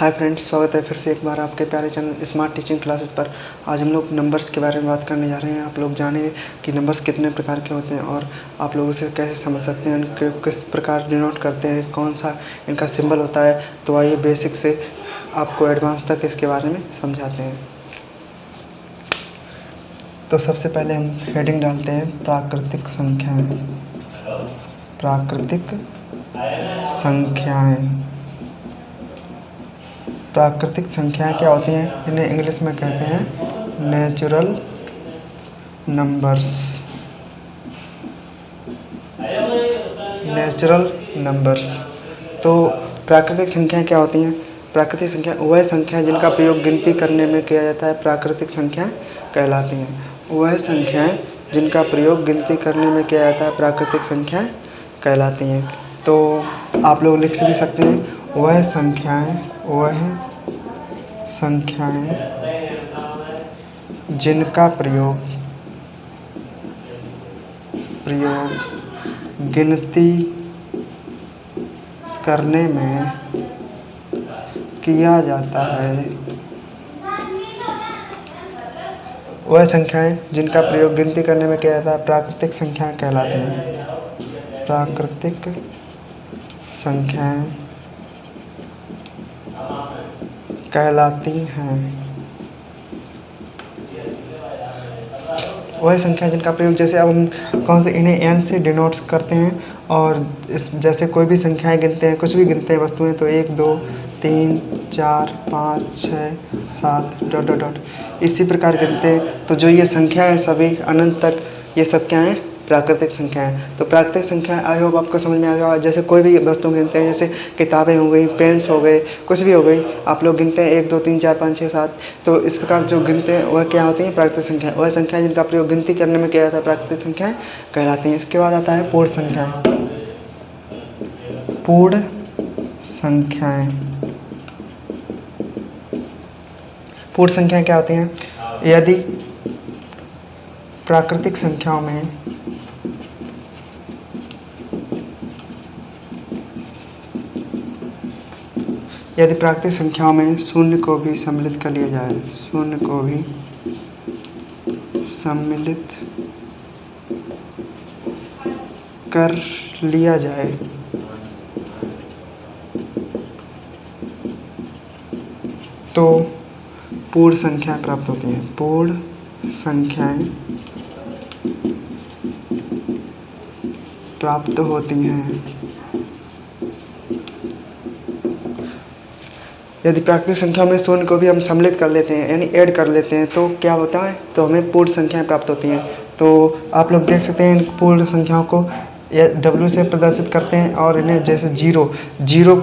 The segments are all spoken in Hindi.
हाय फ्रेंड्स, स्वागत है फिर से एक बार आपके प्यारे चैनल स्मार्ट टीचिंग क्लासेस पर। आज हम लोग नंबर्स के बारे में बात करने जा रहे हैं। आप लोग जानेंगे कि नंबर्स कितने प्रकार के होते हैं और आप लोग इसे कैसे समझ सकते हैं, इनके किस प्रकार डिनोट करते हैं, कौन सा इनका सिंबल होता है। तो आइए बेसिक से आपको एडवांस तक इसके बारे में समझाते हैं। तो सबसे पहले हम हेडिंग डालते हैं प्राकृतिक संख्याएँ। प्राकृतिक संख्याएँ प्राकृतिक संख्याएँ क्या होती हैं? इन्हें इंग्लिश में कहते हैं नेचुरल नंबर्स। Natural numbers. तो प्राकृतिक संख्याएँ क्या होती हैं? प्राकृतिक संख्या वह संख्याएँ जिनका प्रयोग गिनती करने में किया जाता है, प्राकृतिक संख्याएँ कहलाती हैं। वह संख्याएँ जिनका प्रयोग गिनती करने में किया जाता है, प्राकृतिक संख्याएँ कहलाती हैं। तो आप लोग लिख भी सकते हैं, वह संख्याएँ जिनका प्रयोग गिनती करने में किया जाता है। वह संख्याएँ जिनका प्रयोग गिनती करने में किया जाता है, प्राकृतिक संख्याएँ कहलाती हैं। प्राकृतिक संख्याएँ कहलाती हैं। वह संख्या जिनका प्रयोग, जैसे अब हम कौन से इन्हें n से डिनोट्स करते हैं और इस जैसे कोई भी संख्याएं गिनते हैं, कुछ भी गिनते हैं वस्तुएं, तो 1 2 3 4 5 6 7 डॉट डॉट डॉट इसी प्रकार गिनते हैं। तो जो ये संख्या है सभी अनंत तक, ये सब क्या हैं? प्राकृतिक संख्या है। तो प्राकृतिक संख्या आई होप आपको समझ में आ गया। जैसे कोई भी वस्तु गिनते हैं, जैसे किताबें हो गई, पेन्स हो गए, कुछ भी हो गई, आप लोग गिनते हैं 1 2 3 4 5 6 7। तो इस प्रकार जो गिनते हैं वह क्या होती हैं? प्राकृतिक संख्या। वह संख्या जिनका प्रयोग गिनती करने में किया जाता है, प्राकृतिक संख्याएँ कहलाती हैं। इसके बाद आता है पूर्ण संख्याएँ। पूर्ण संख्याएँ पूर्ण संख्याएँ क्या होती हैं? यदि प्राकृतिक संख्याओं में शून्य को भी सम्मिलित कर लिया जाए, शून्य को भी सम्मिलित कर लिया जाए, तो पूर्ण संख्याएँ प्राप्त होती हैं। पूर्ण संख्याएँ प्राप्त होती हैं। यदि प्राकृतिक संख्या में शून्य को भी हम सम्मिलित कर लेते हैं, यानी ऐड कर लेते हैं, तो क्या होता है? तो हमें पूर्ण संख्याएँ प्राप्त होती हैं। तो आप लोग देख सकते हैं, इन पूर्ण संख्याओं को W से प्रदर्शित करते हैं और इन्हें जैसे जीरो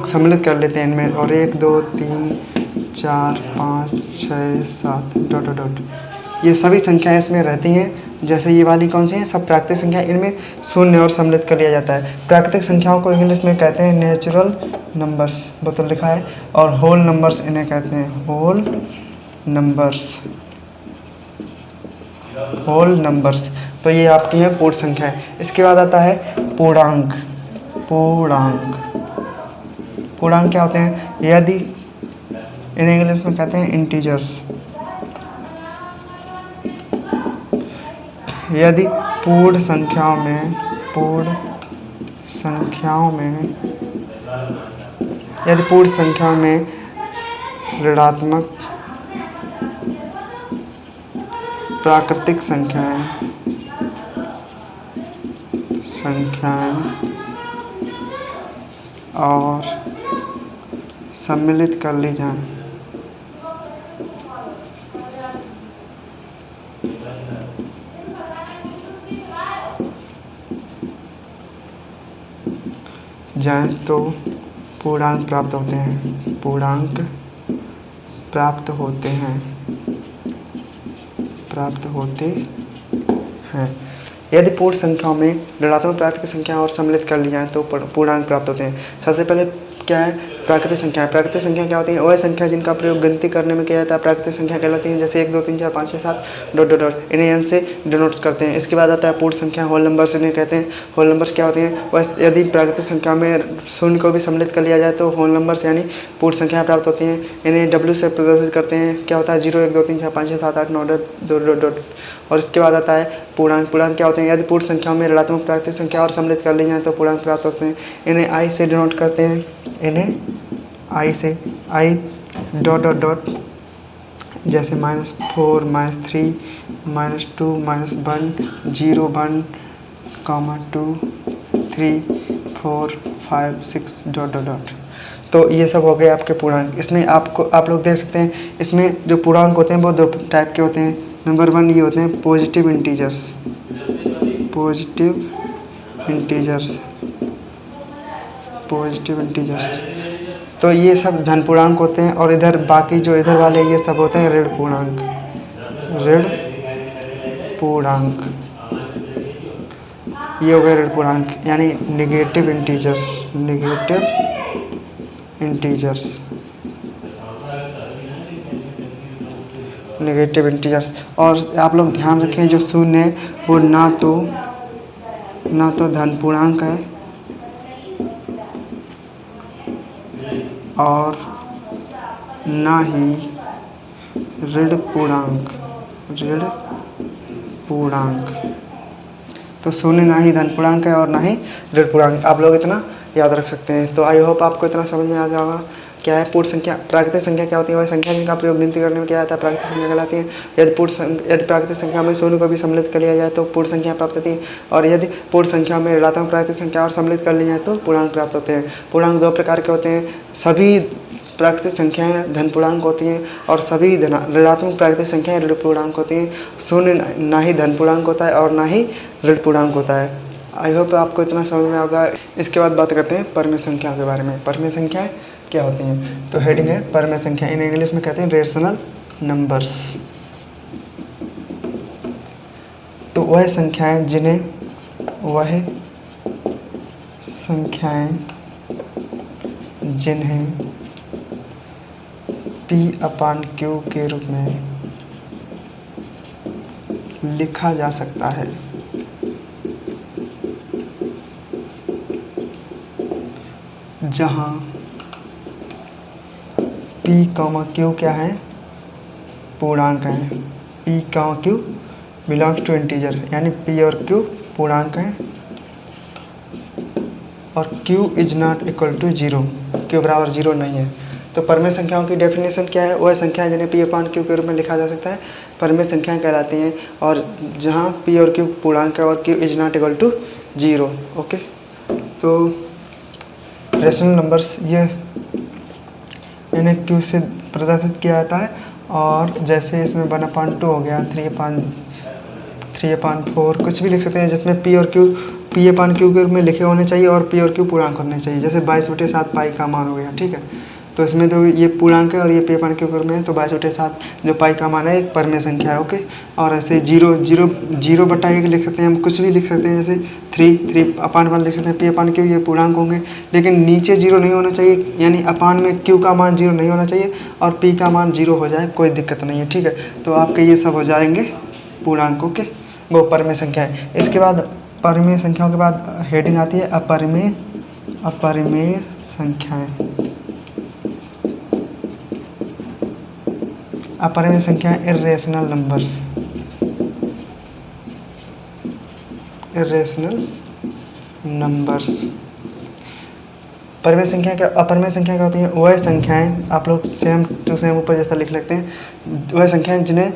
सम्मिलित कर लेते हैं इनमें, और 1 2 3 4 5 6 7 डॉट डॉट डॉट ये सभी संख्याएँ इसमें रहती हैं। जैसे ये वाली कौन सी हैं? सब प्राकृतिक संख्या। इनमें शून्य और सम्मिलित कर लिया जाता है। प्राकृतिक संख्याओं को इंग्लिश में कहते हैं नेचुरल नंबर्स, बोतल लिखा है, और होल नंबर्स इन्हें कहते हैं होल नंबर्स। तो ये आपकी हैं पूर्ण संख्याएँ। इसके बाद आता है पूर्णांक। पूर्णांक क्या होते हैं? यदि इन्हें इंग्लिश में कहते हैं इंटीजर्स। यदि पूर्ण संख्याओं में ऋणात्मक प्राकृतिक संख्याएँ और सम्मिलित कर ली जाएं, तो पूर्णांक प्राप्त होते हैं। यदि पूर्ण संख्याओं में ऋणात्मक प्राकृतिक संख्या और सम्मिलित कर ली जाए तो पूर्णांक प्राप्त होते हैं। सबसे पहले क्या है? प्राकृतिक संख्या क्या होती है? वह संख्या जिनका प्रयोग गिनती करने में किया जाता है प्राकृतिक संख्या कहलाती है। जैसे 1 2 3 4 5 6 7 डॉट डॉट डॉट, इन्हें एन से डिनोट करते हैं। इसके बाद आता है पूर्ण संख्या, होल नंबर्स इन्हें कहते हैं। होल नंबर्स क्या होती हैं? वह यदि प्राकृतिक संख्या में शून्य को भी सम्मिलित कर लिया जाए तो होल नंबर्स यानी पूर्ण संख्या प्राप्त होती हैं। इन्हें डब्ल्यू से प्रदर्शित करते हैं। क्या होता है? 0 1 2 3 4 5 6 7 8 9 डॉट डॉट डॉट। और इसके बाद आता है पूर्णांक। पूर्णांक क्या होते हैं? यदि पूर्ण संख्या में ऋणात्मक प्राकृतिक संख्या और सम्मिलित कर ली जाए तो पूर्णांक प्राप्त होते हैं। इन्हें आई से डिनोट करते हैं। इन्हें आई से, आई डॉट डॉट डॉट, जैसे -4 -3 -2 -1 0 1 2 3 4 5 6 डॉट डॉट डॉट। तो ये सब हो गए आपके पूर्णांक। इसमें आप लोग देख सकते हैं, इसमें जो पूर्णांक होते हैं वो 2 टाइप के होते हैं। नंबर 1 ये होते हैं पॉजिटिव इंटीजर्स, पॉजिटिव इंटीजर्स। तो ये सब धन पूर्णांक होते हैं। और इधर बाकी जो इधर वाले ये सब होते हैं ऋण पूर्णांक, ऋण पूर्णांक। ये हो गए ऋण पूर्णांक यानी नेगेटिव इंटीजर्स, नेगेटिव इंटीजर्स। और आप लोग ध्यान रखें जो शून्य है वो ना तो धन पूर्णांक है और ना ही ऋण पूर्णांक। तो शून्य ना ही धन पूर्णांक है और ना ही ऋण पूर्णांक। आप लोग इतना याद रख सकते हैं। तो आई होप आपको इतना समझ में आ गया होगा। क्या है पूर्ण संख्या? प्राकृतिक संख्या क्या होती है? वह संख्या जिनका प्रयोग गिनती करने में किया जाता है प्राकृतिक संख्या कहलाती है। यदि प्राकृतिक संख्या में शून्य को भी सम्मिलित कर लिया जाए तो पूर्ण संख्या प्राप्त होती है। और यदि पूर्ण संख्या में ऋणात्मक प्राकृतिक संख्या और सम्मिलित कर ली जाए तो पूर्णांक प्राप्त होते हैं। पूर्णांक 2 प्रकार के होते हैं। सभी प्राकृतिक संख्याएं धन पूर्णांक होती हैं और सभी ऋणात्मक प्राकृतिक संख्याएं ऋण पूर्णांक होती हैं। शून्य ना ही धन पूर्णांक होता है और ना ही ऋण पूर्णांक होता है। आई होप आपको इतना समझ में होगा। इसके बाद बात करते हैं परमेय संख्या के बारे में। परमेय संख्याएं क्या होती हैं? तो हेडिंग है परमेय संख्या। इन इंग्लिश में कहते हैं रेशनल नंबर्स। तो वह संख्याएं जिन्हें P/Q के रूप में लिखा जा सकता है, जहां P, Q क्या है? पूर्णांक हैं। P, Q belongs to integer यानी P और Q पूर्णांक हैं और Q is not equal to 0, Q बराबर 0 नहीं है। तो परमेय संख्याओं की डेफिनेशन क्या है? वह संख्याएं जिन्हें P/Q के रूप में लिखा जा सकता है परमेय संख्याएं कहलाती हैं। और जहां P और Q पूर्णांक है और Q is not equal to 0। Okay, तो रेशनल नंबर्स ये इन्हें Q से प्रदर्शित किया जाता है। और जैसे इसमें 1/2 हो गया, 3/4 कुछ भी लिख सकते हैं जिसमें P और Q P/Q के रूप में लिखे होने चाहिए और P और Q पूर्णांक होने चाहिए। जैसे 22/7 पाई का मान हो गया, ठीक है। तो इसमें तो ये पूर्णांक है और ये P/Q के रूप में है, तो 22/7 जो पाई का मान है एक परमेय संख्या है। ओके, और ऐसे 0/1 लिख सकते हैं, हम कुछ भी लिख सकते हैं। जैसे 3/1 लिख सकते हैं। P/Q ये पूर्णांक होंगे, लेकिन नीचे 0 नहीं होना चाहिए, यानी अपान में Q का मान 0 नहीं होना चाहिए और P का मान 0 हो जाए, कोई दिक्कत नहीं है, ठीक है। तो आपके ये सब हो जाएंगे पूर्णांक। ओके, वो परमेय संख्या है। इसके बाद परमेय संख्याओं के बाद हेडिंग आती है अपरिमेय संख्याएं। अपरिमेय संख्याएं इर्रेशनल नंबर्स। परमेय संख्या क्या, अपरिमेय संख्या क्या होती है? वह संख्याएं, आप लोग सेम टू सेम ऊपर जैसा लिख लेते हैं, वह संख्याएं जिन्हें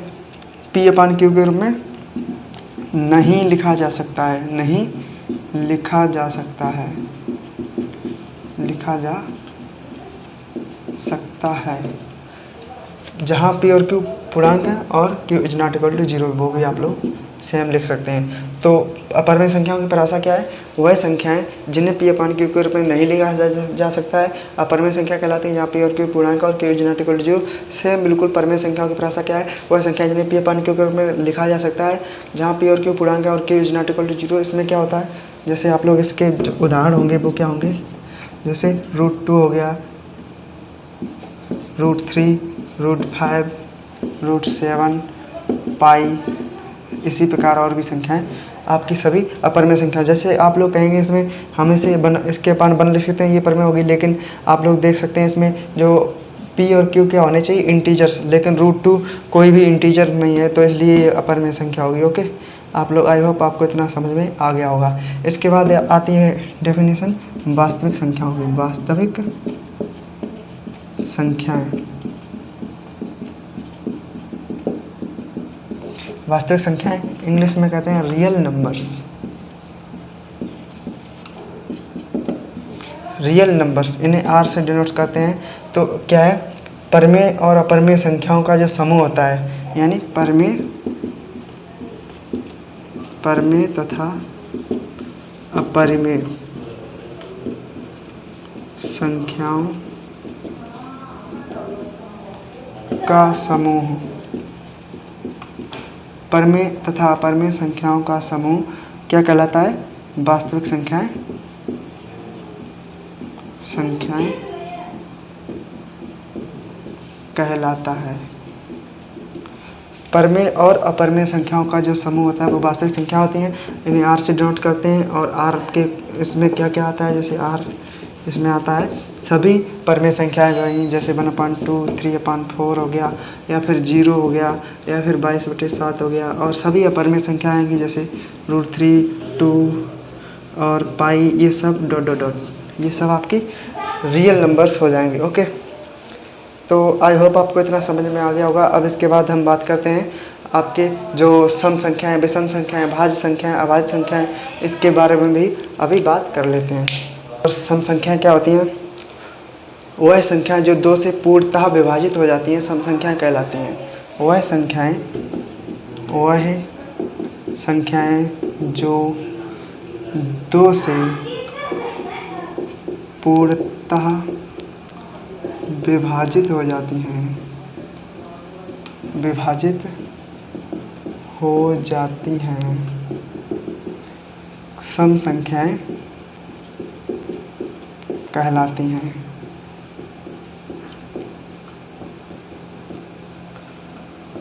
P/Q के रूप में नहीं लिखा जा सकता है, नहीं लिखा जा सकता है, जहाँ P और Q पूर्णांक है और Q is not equal to 0, वो भी आप लोग सेम लिख सकते हैं। तो अपरिमेय संख्याओं की परिभाषा क्या है? वह संख्याएं जिन्हें P/Q के रूप में नहीं लिखा जा सकता है अपरिमेय संख्या कहलाती है, जहाँ P और Q पूर्णांक और Q is not equal to 0। Same बिल्कुल परमेय संख्याओं की परिभाषा क्या है? वह संख्या जिन्हें P/Q के रूप में लिखा जा सकता है, जहाँ P और Q पूर्णांक है और Q is not equal to 0। इसमें क्या होता है? जैसे आप लोग इसके जो उदाहरण होंगे वो क्या होंगे? जैसे √2 हो गया, √3, √5, √7, पाई, इसी प्रकार और भी संख्याएं आपकी सभी अपर में संख्या। जैसे आप लोग कहेंगे इसमें हमें से इसके अपन बन लिख सकते हैं, ये पर में होगी, लेकिन आप लोग देख सकते हैं इसमें जो पी और क्यू क्या होने चाहिए, इंटीजर्स, लेकिन √2 कोई भी इंटीजर नहीं है, तो इसलिए ये अपर में संख्या होगी। ओके, आप लोग, आई होप आपको इतना समझ में आ गया होगा। इसके बाद आती है डेफिनेशन वास्तविक संख्याओं की। वास्तविक संख्याएं, वास्तविक संख्याएं इंग्लिश में कहते हैं रियल नंबर्स। रियल नंबर्स, इन्हें आर से डिनोट करते हैं। तो क्या है, परमेय और अपरमेय संख्याओं का जो समूह होता है, यानी परमेय तथा अपरिमेय संख्याओं का समूह, परमेय तथा अपरमेय संख्याओं का समूह क्या कहलाता है? वास्तविक संख्याएं कहलाता है। परमेय और अपरमेय संख्याओं का जो समूह होता है वो वास्तविक संख्या होती हैं। इन्हें आर से डिनोट करते हैं। और आर के इसमें क्या क्या आता है, जैसे आर इसमें आता है सभी परमेय संख्याएं गई, जैसे 1/2, 3/4 हो गया, या फिर 0 हो गया, या फिर 22/7 हो गया। और सभी अपरमेय संख्याएं आएंगी जैसे √3, 2 और पाई, ये सब डॉट, ये सब आपकी रियल नंबर्स हो जाएंगे। ओके, तो आई होप आपको इतना समझ में आ गया होगा। अब इसके बाद हम बात करते हैं आपके जो सम संख्याएं, विषम संख्याएं, भाज्य संख्याएं, अभाज्य संख्याएं, इसके बारे में भी अभी बात कर लेते हैं। और सम संख्याएं क्या होती हैं? वह संख्याएं जो 2 से पूर्णतः विभाजित हो जाती हैं सम संख्याएं कहलाती हैं। वह संख्याएं जो 2 से पूर्णतः विभाजित हो जाती हैं, सम संख्याएं कहलाती हैं।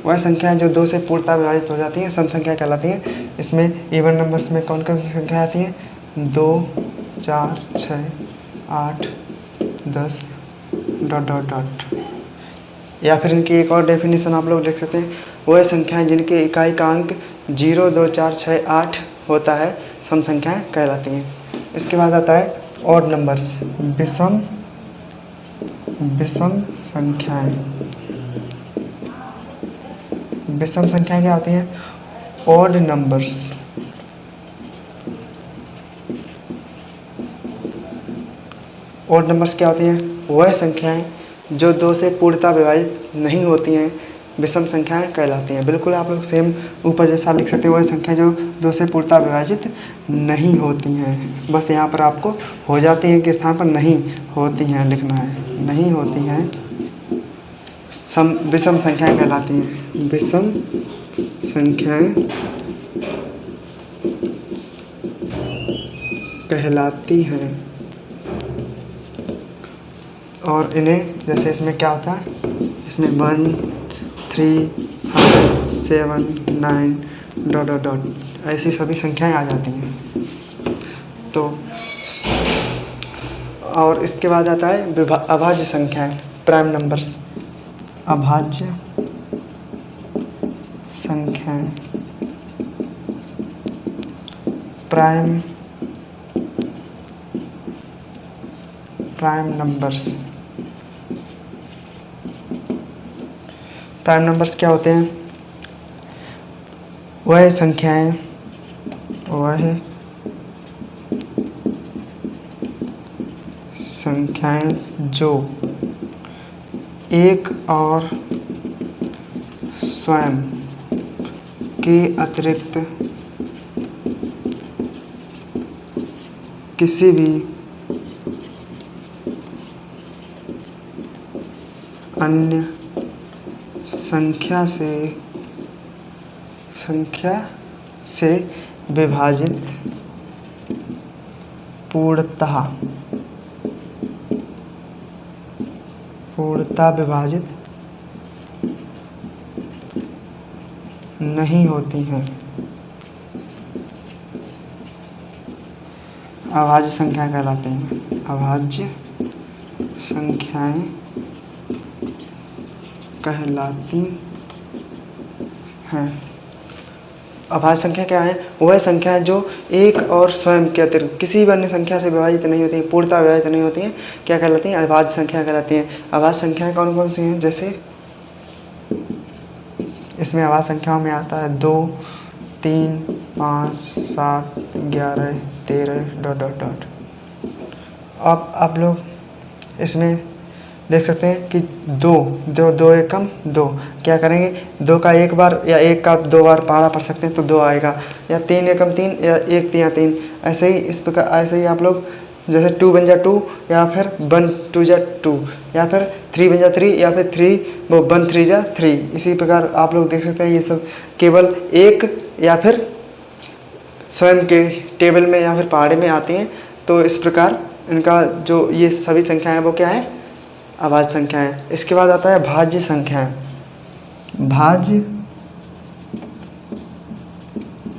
वह संख्याएं जो 2 से पूर्णतः विभाजित हो जाती हैं सम संख्या कहलाती हैं। इसमें इवन नंबर्स में कौन कौन सी संख्या आती हैं? 2, 4, 6, 8, 10 डॉट। या फिर इनकी एक और डेफिनेशन आप लोग लिख सकते हैं, वह संख्याएं जिनके इकाई का अंक 0, 2, 4, 6, 8 होता है सम संख्याएं कहलाती हैं। इसके बाद आता है ऑड नंबर्स, विषम संख्याएं। विषम संख्याएं क्या होती हैं? Odd numbers. ऑड नंबर्स क्या होती हैं? वह संख्याएं जो 2 से पूर्णतः विभाजित नहीं होती हैं विषम संख्याएं कहलाती हैं। बिल्कुल आप लोग सेम ऊपर जैसा लिख सकते हैं, वह संख्या जो 2 से पूर्णतः विभाजित नहीं होती हैं। बस यहाँ पर आपको हो जाती हैं के स्थान पर नहीं होती हैं लिखना है, नहीं होती हैं विषम संख्याएं कहलाती हैं। विषम संख्याएं कहलाती हैं। और इन्हें जैसे इसमें क्या होता है, इसमें 1, 3, 5, 7, 9 डॉट ऐसी सभी संख्याएं आ जाती हैं। तो और इसके बाद आता है अभाज्य संख्याएं, प्राइम नंबर्स। अभाज्य संख्याएं, प्राइम नंबर्स। प्राइम नंबर्स क्या होते हैं? वह संख्याएं जो एक और स्वयं के अतिरिक्त किसी भी अन्य संख्या से विभाजित पूर्णतः पूर्णतः विभाजित नहीं होती हैं। अभाज्य संख्या कहलाते हैं। अभाज्य संख्याएं कहलाती हैं। अभाज्य संख्या क्या है? वह संख्या जो एक और स्वयं के अतिरिक्त किसी भी अन्य संख्या से विभाजित नहीं होती हैं, पूर्णतः विभाजित नहीं होती हैं, क्या कहलाती हैं? अभाज्य संख्या कहलाती हैं। अभाज्य संख्याएं कौन कौन सी हैं? जैसे इसमें अभाज्य संख्याओं में आता है 2, 3, 5, 7, 11, 13 ... अब आप लोग इसमें देख सकते हैं कि 2 एकम 2 क्या करेंगे? 2 का एक बार या 1 का 2 बार पहाड़ा पढ़ सकते हैं तो 2 आएगा, या 3 एकम 3 या 1 तिया 3। ऐसे ही इस प्रकार ऐसे ही आप लोग जैसे 2 बन जा 2 या फिर 1 2 जा 2 या फिर 3 बन जा 3 या फिर 1 3 जा 3। इसी प्रकार आप लोग देख सकते हैं ये सब केवल एक या फिर स्वयं के टेबल में या फिर पहाड़े में आती हैं। तो इस प्रकार इनका जो ये सभी संख्याएं वो क्या है? अभाज्य संख्याएं। इसके बाद आता है भाज्य संख्याएं। भाज्य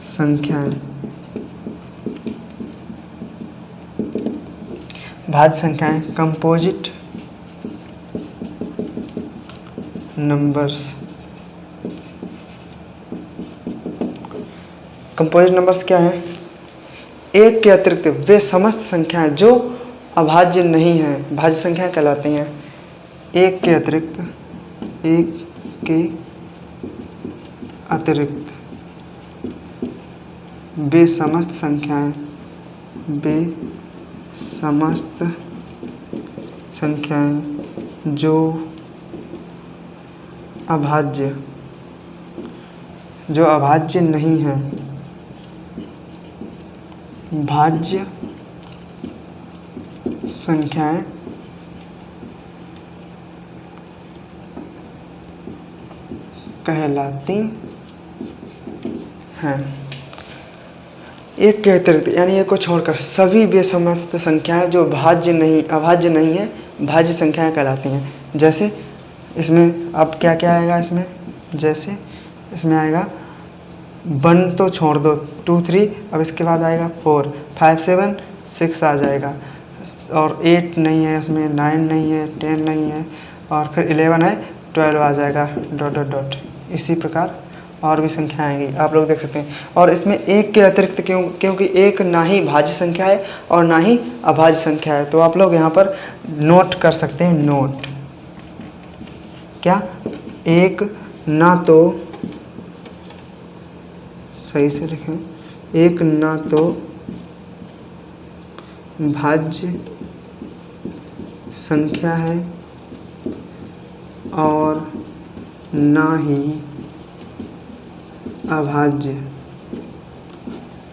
संख्याएं, भाज्य संख्याएं कंपोजिट नंबर्स। कंपोजिट नंबर्स क्या है? एक के अतिरिक्त वे समस्त संख्याएं जो अभाज्य नहीं हैं, भाज्य संख्याएं कहलाती हैं। एक के अतिरिक्त वे समस्त संख्याएं जो अभाज्य नहीं हैं, भाज्य संख्याएं कहलाती हैं। एक के अतिरिक्त यानी एक को छोड़कर सभी वे समस्त संख्याएं जो अभाज्य नहीं है, भाज्य संख्याएं कहलाती हैं। जैसे इसमें अब क्या क्या आएगा? इसमें जैसे इसमें आएगा 1 तो छोड़ दो, 2 3, अब इसके बाद आएगा 4 5 7 6 आ जाएगा, और 8 नहीं है, इसमें 9 नहीं है, 10 नहीं है, और फिर 11 है, 12 आ जाएगा ... इसी प्रकार और भी संख्या आएंगी, आप लोग देख सकते हैं। और इसमें एक के अतिरिक्त क्योंकि एक ना ही भाज्य संख्या है और ना ही अभाज्य संख्या है, तो आप लोग यहाँ पर नोट कर सकते हैं। नोट क्या? एक ना तो, सही से लिखें, एक ना तो भाज्य संख्या है और ना ही अभाज्य।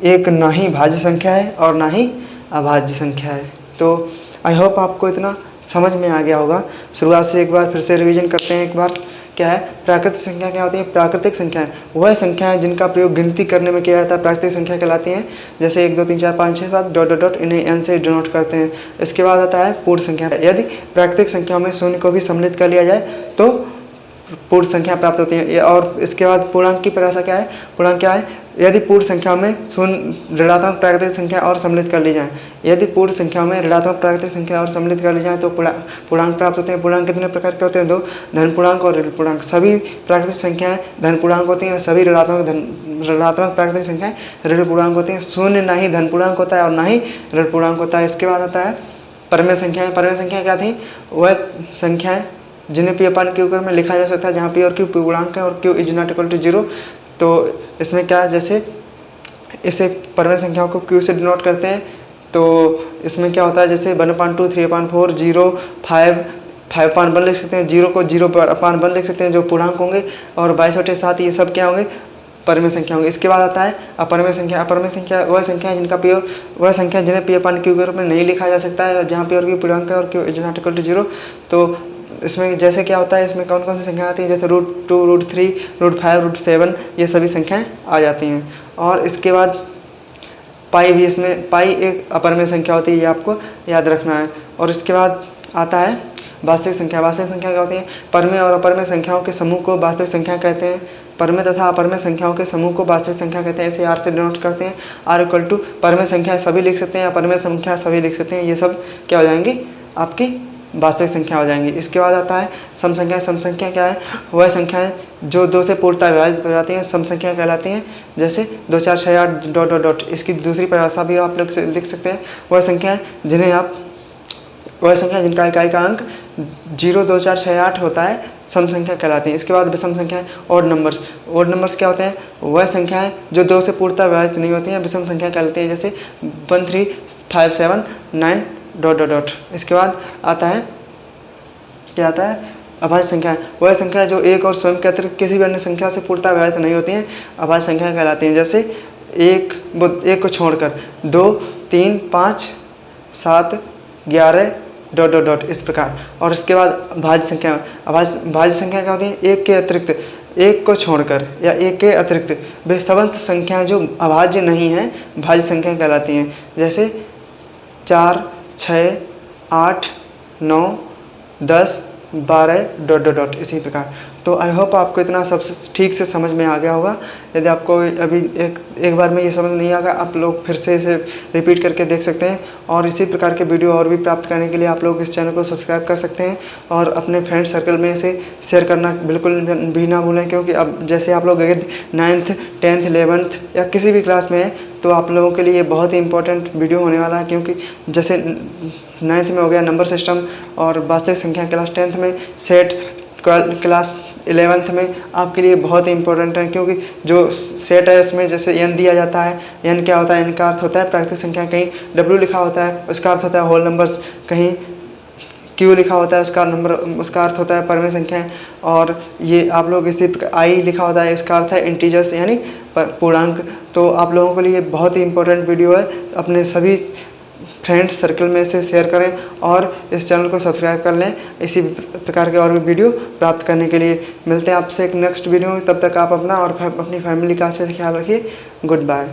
एक ना ही भाज्य संख्या है और ना ही अभाज्य संख्या है। तो आई होप आपको इतना समझ में आ गया होगा। शुरुआत से एक बार फिर से रिवीजन करते हैं। एक बार क्या है? प्राकृतिक संख्या क्या होती है? प्राकृतिक संख्याएं वह संख्याएं जिनका प्रयोग गिनती करने में किया जाता है, प्राकृतिक संख्या कहलाती हैं। जैसे 1 2 3 4 5 6 7 ... इन्हें n से डिनोट करते हैं। इसके बाद आता है पूर्ण संख्या। यदि प्राकृतिक संख्याओं में शून्य को भी सम्मिलित कर लिया जाए तो पूर्ण संख्या प्राप्त होती है। और इसके बाद पूर्णांक की परिभाषा क्या है? पूर्णांक क्या है? यदि पूर्ण संख्या में शून्य ऋणात्मक प्राकृतिक संख्या और सम्मिलित कर ली जाए, यदि पूर्ण संख्या में ऋणात्मक प्राकृतिक संख्या और सम्मिलित कर ली जाए तो पूर्णांक प्राप्त होते हैं। पूर्णांक कितने प्रकार के होते हैं? 2, धन पूर्णांक और ऋण पूर्णांक। सभी प्राकृतिक संख्याएं धन पूर्णांक होती हैं और सभी ऋणात्मक प्राकृतिक संख्याएं ऋण पूर्णांक होती हैं। शून्य ना ही धन पूर्णांक होता है और ना ही ऋण पूर्णांक होता है। इसके बाद आता है परमेय संख्याएं। परमेय संख्याएं क्या थी? वह संख्याएं जिन्हें P अपन Q में लिखा जा सकता है, जहाँ P और Q पूर्णांक है और Q is not equal to 0। तो इसमें क्या, जैसे इसे परमेय संख्याओं को Q से डिनोट करते हैं, तो इसमें क्या होता है? जैसे 1/2 3/4 0 5 5/1 लिख सकते हैं, 0 को 0/1 लिख सकते हैं जो पूर्णांक होंगे, और 22/7 ये सब क्या होंगे? परमेय संख्या होंगे। इसके बाद आता है अपरमेय संख्या। अपरमेय संख्या वह संख्या जिनका वह संख्या जिन्हें P अपन Q के रूप में नहीं लिखा जा सकता है, जहाँ P और Q पूर्णांक है और Q is not equal to 0। तो इसमें जैसे क्या होता है? इसमें कौन कौन सी संख्या आती है? जैसे √2 √3 √5 √7 ये सभी संख्याएं आ जाती हैं। और इसके बाद पाई भी, इसमें पाई एक अपरमेय संख्या होती है, ये आपको याद रखना है। और इसके बाद आता है वास्तविक संख्या क्या होती है? परमेय और अपरमेय संख्याओं के समूह को वास्तविक संख्या कहते हैं। परमेय तथा अपरमेय संख्याओं के समूह को वास्तविक संख्या कहते हैं। इसे आर से डिनोट करते हैं। आर इक्वल टू परमेय संख्या सभी लिख सकते हैं, अपरमेय संख्या सभी लिख सकते हैं। ये सब क्या हो जाएंगी? आपकी वास्तविक संख्या हो जाएंगी। इसके बाद आता है सम संख्या। सम संख्या क्या है? वह संख्याएं जो 2 से पूर्णतः विभाजित हो जाती हैं सम संख्या कहलाती हैं। जैसे 2 4 6 8 डॉट डॉट डॉट। इसकी दूसरी परिभाषा भी आप लोग लिख सकते हैं। वह संख्याएं जिनका इकाई का अंक 0 2 4 6 8 होता है सम संख्या कहलाती हैं। इसके बाद विषम संख्या ऑड नंबर्स। ऑड नंबर्स क्या होते हैं? वह संख्याएं जो 2 से पूर्णतः विभाजित नहीं होती हैं विषम संख्या कहलाती हैं। जैसे 1 3 5 7 9 डॉट डॉट डॉट। इसके बाद आता है क्या आता है? अभाज्य संख्या। वह संख्या जो एक और स्वयं के अतिरिक्त किसी भी अन्य संख्या से पूर्णतः विभाजित नहीं होती हैं अभाज्य संख्या कहलाती हैं। जैसे एक को छोड़कर 2 3 5 7 11 डॉट डॉट डॉट इस प्रकार। और इसके बाद भाज्य संख्या। भाज्य संख्या क्या होती है? एक के अतिरिक्त, एक को छोड़कर या एक के अतिरिक्त वे समस्त संख्याएं जो अभाज्य नहीं हैं भाज्य संख्या कहलाती हैं। जैसे 4 6 8 9 10 12 डॉट डॉट डॉट इसी प्रकार। तो आई होप आपको इतना सब ठीक से समझ में आ गया होगा। यदि आपको अभी एक बार में ये समझ नहीं आएगा आप लोग फिर से इसे रिपीट करके देख सकते हैं। और इसी प्रकार के वीडियो और भी प्राप्त करने के लिए आप लोग इस चैनल को सब्सक्राइब कर सकते हैं और अपने फ्रेंड सर्कल में इसे शेयर करना बिल्कुल भी ना भूलें। क्योंकि अब जैसे आप लोग अगर 9th 10th 11th या किसी भी क्लास में हैं तो आप लोगों के लिए बहुत ही इंपॉर्टेंट वीडियो होने वाला है। क्योंकि जैसे 9th में हो गया नंबर सिस्टम और वास्तविक संख्या क्लास 10th में, सेट क्लास 11th में आपके लिए बहुत ही इंपॉर्टेंट है। क्योंकि जो सेट है उसमें जैसे n दिया जाता है। n क्या होता है? n का अर्थ होता है प्राकृतिक संख्या। कहीं w लिखा होता है उसका अर्थ होता है होल नंबर्स। कहीं q लिखा होता है उसका अर्थ होता है परमेय संख्याएं। और ये आप लोग इसी i लिखा होता है इसका अर्थ है इंटीजर्स यानी पूर्णांक। तो आप लोगों के लिए बहुत ही इंपॉर्टेंट वीडियो है। अपने सभी फ्रेंड्स सर्कल में इसे शेयर करें और इस चैनल को सब्सक्राइब कर लें इसी प्रकार के और भी वीडियो प्राप्त करने के लिए। मिलते हैं आपसे एक नेक्स्ट वीडियो में। तब तक आप अपना और अपनी फैमिली का अच्छे से ख्याल रखिए। Good bye.